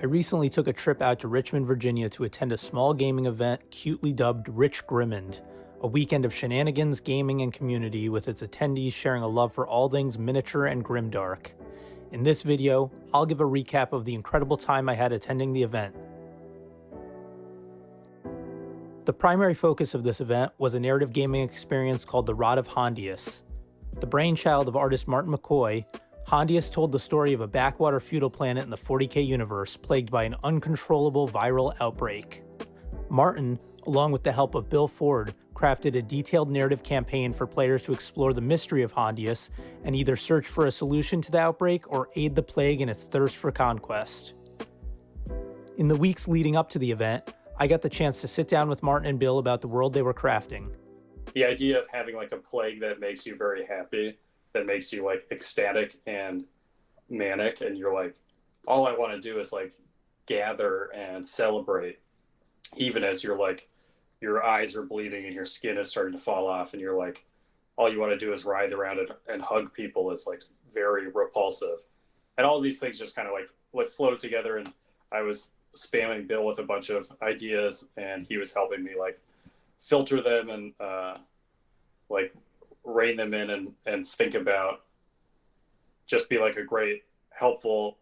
I recently took a trip out to Richmond, Virginia to attend a small gaming event cutely dubbed Rich Grimmond, a weekend of shenanigans, gaming, and community with its attendees sharing a love for all things miniature and grimdark. In this video, I'll give a recap of the incredible time I had attending the event. The primary focus of this event was a narrative gaming experience called The Rod of Hondius. The brainchild of artist Martin McCoy, Hondius told the story of a backwater feudal planet in the 40k universe plagued by an uncontrollable viral outbreak. Martin, along with the help of Bill Ford, crafted a detailed narrative campaign for players to explore the mystery of Hondius and either search for a solution to the outbreak or aid the plague in its thirst for conquest. In the weeks leading up to the event, I got the chance to sit down with Martin and Bill about the world they were crafting. The idea of having like a plague that makes you very happy, that makes you like ecstatic and manic, and you're like, all I want to do is like gather and celebrate, even as you're like, your eyes are bleeding and your skin is starting to fall off, and you're like, all you want to do is writhe around and hug people is like very repulsive. And all these things just kind of like float together, and I was spamming Bill with a bunch of ideas, and he was helping me like filter them and like rein them in and think about, just be like a great helpful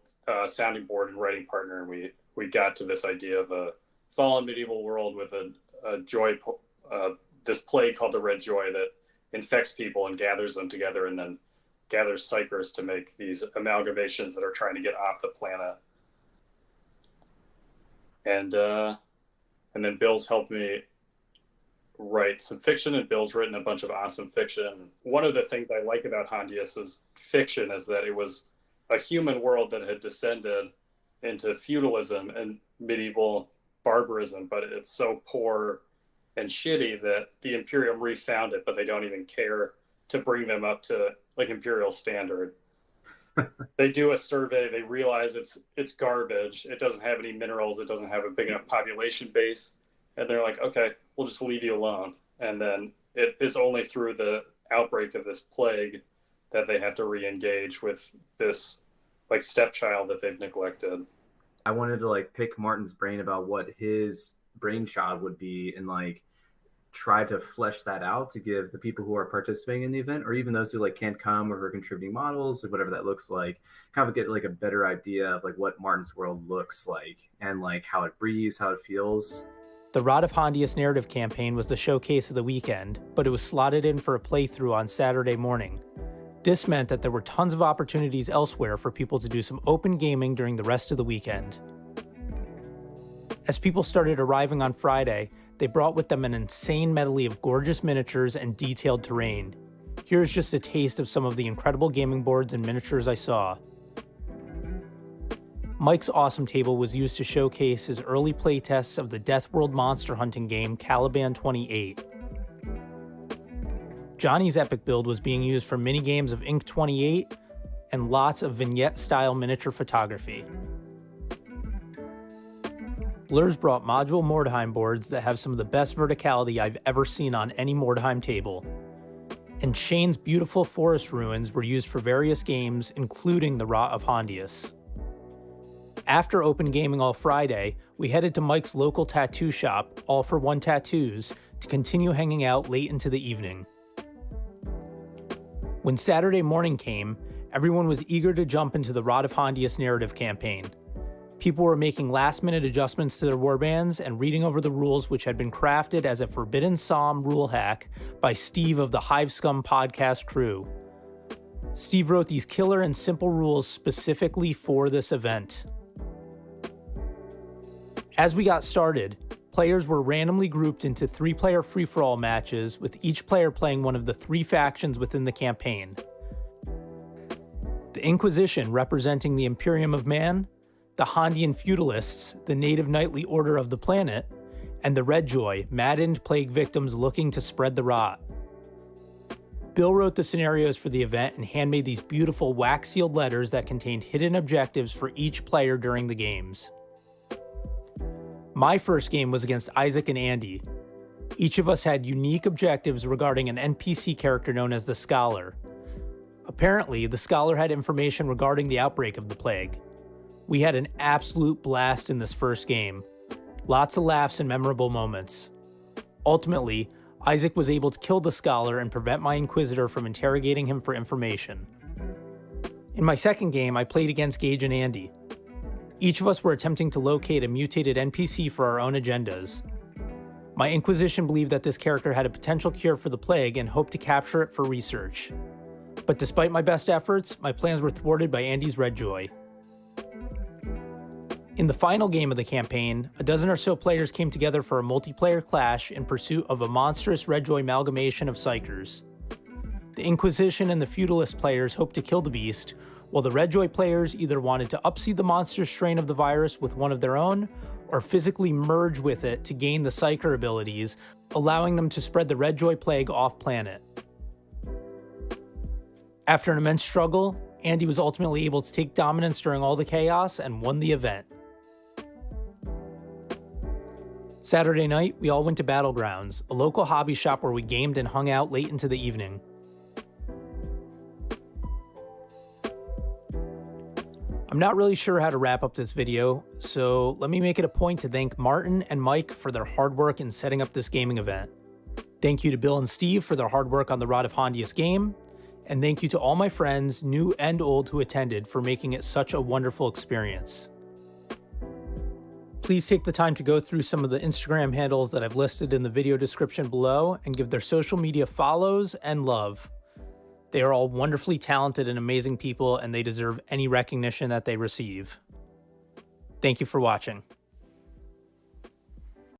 sounding board and writing partner. And we got to this idea of a fallen medieval world with a joy, this plague called the Red Joy that infects people and gathers them together, and then gathers psychers to make these amalgamations that are trying to get off the planet. And then Bill's helped me write some fiction, and Bill's written a bunch of awesome fiction. One of the things I like about Hondius's fiction is that it was a human world that had descended into feudalism and medieval barbarism, but it's so poor and shitty that the Imperium refound it, but they don't even care to bring them up to like Imperial standard. They do a survey, they realize it's garbage, it doesn't have any minerals, it doesn't have a big enough population base, and they're like, okay, we'll just leave you alone. And then it is only through the outbreak of this plague that they have to re-engage with this like stepchild that they've neglected. I wanted to like pick Martin's brain about what his brainchild would be and like try to flesh that out to give the people who are participating in the event, or even those who like can't come or who are contributing models or whatever that looks like, kind of get like a better idea of like what Martin's world looks like and like how it breathes, how it feels. The Rod of Hondius narrative campaign was the showcase of the weekend, but it was slotted in for a playthrough on Saturday morning. This meant that there were tons of opportunities elsewhere for people to do some open gaming during the rest of the weekend. As people started arriving on Friday, they brought with them an insane medley of gorgeous miniatures and detailed terrain. Here's just a taste of some of the incredible gaming boards and miniatures I saw. Mike's awesome table was used to showcase his early playtests of the Death World monster hunting game Caliban 28. Johnny's epic build was being used for minigames of Ink 28 and lots of vignette-style miniature photography. Blur's brought module Mordheim boards that have some of the best verticality I've ever seen on any Mordheim table. And Shane's beautiful forest ruins were used for various games, including the Rod of Hondius. After open gaming all Friday, we headed to Mike's local tattoo shop, All for One Tattoos, to continue hanging out late into the evening. When Saturday morning came, everyone was eager to jump into the Rod of Hondius narrative campaign. People were making last-minute adjustments to their warbands and reading over the rules, which had been crafted as a Forbidden Psalm rule hack by Steve of the HiveScum Podcast crew. Steve wrote these killer and simple rules specifically for this event. As we got started, players were randomly grouped into 3-player free-for-all matches, with each player playing one of the 3 factions within the campaign. The Inquisition, representing the Imperium of Man, the Hondian Feudalists, the native knightly order of the planet, and the Red Joy, maddened plague victims looking to spread the rot. Bill wrote the scenarios for the event and handmade these beautiful wax-sealed letters that contained hidden objectives for each player during the games. My first game was against Isaac and Andy. Each of us had unique objectives regarding an NPC character known as the Scholar. Apparently, the scholar had information regarding the outbreak of the plague. We had an absolute blast in this first game. Lots of laughs and memorable moments. Ultimately, Isaac was able to kill the scholar and prevent my Inquisitor from interrogating him for information. In my second game, I played against Gage and Andy. Each of us were attempting to locate a mutated NPC for our own agendas. My Inquisition believed that this character had a potential cure for the plague and hoped to capture it for research. But despite my best efforts, my plans were thwarted by Andy's Redjoy. In the final game of the campaign, a dozen or so players came together for a multiplayer clash in pursuit of a monstrous Redjoy amalgamation of Psychers. The Inquisition and the Feudalist players hoped to kill the beast, while the Redjoy players either wanted to upseed the monster strain of the virus with one of their own, or physically merge with it to gain the Psyker abilities, allowing them to spread the Redjoy plague off-planet. After an immense struggle, Andy was ultimately able to take dominance during all the chaos and won the event. Saturday night, we all went to Battlegrounds, a local hobby shop where we gamed and hung out late into the evening. I'm not really sure how to wrap up this video, so let me make it a point to thank Martin and Mike for their hard work in setting up this gaming event. Thank you to Bill and Steve for their hard work on the Rod of Hondius game, and thank you to all my friends, new and old, who attended for making it such a wonderful experience. Please take the time to go through some of the Instagram handles that I've listed in the video description below and give their social media follows and love. They are all wonderfully talented and amazing people, and they deserve any recognition that they receive. Thank you for watching.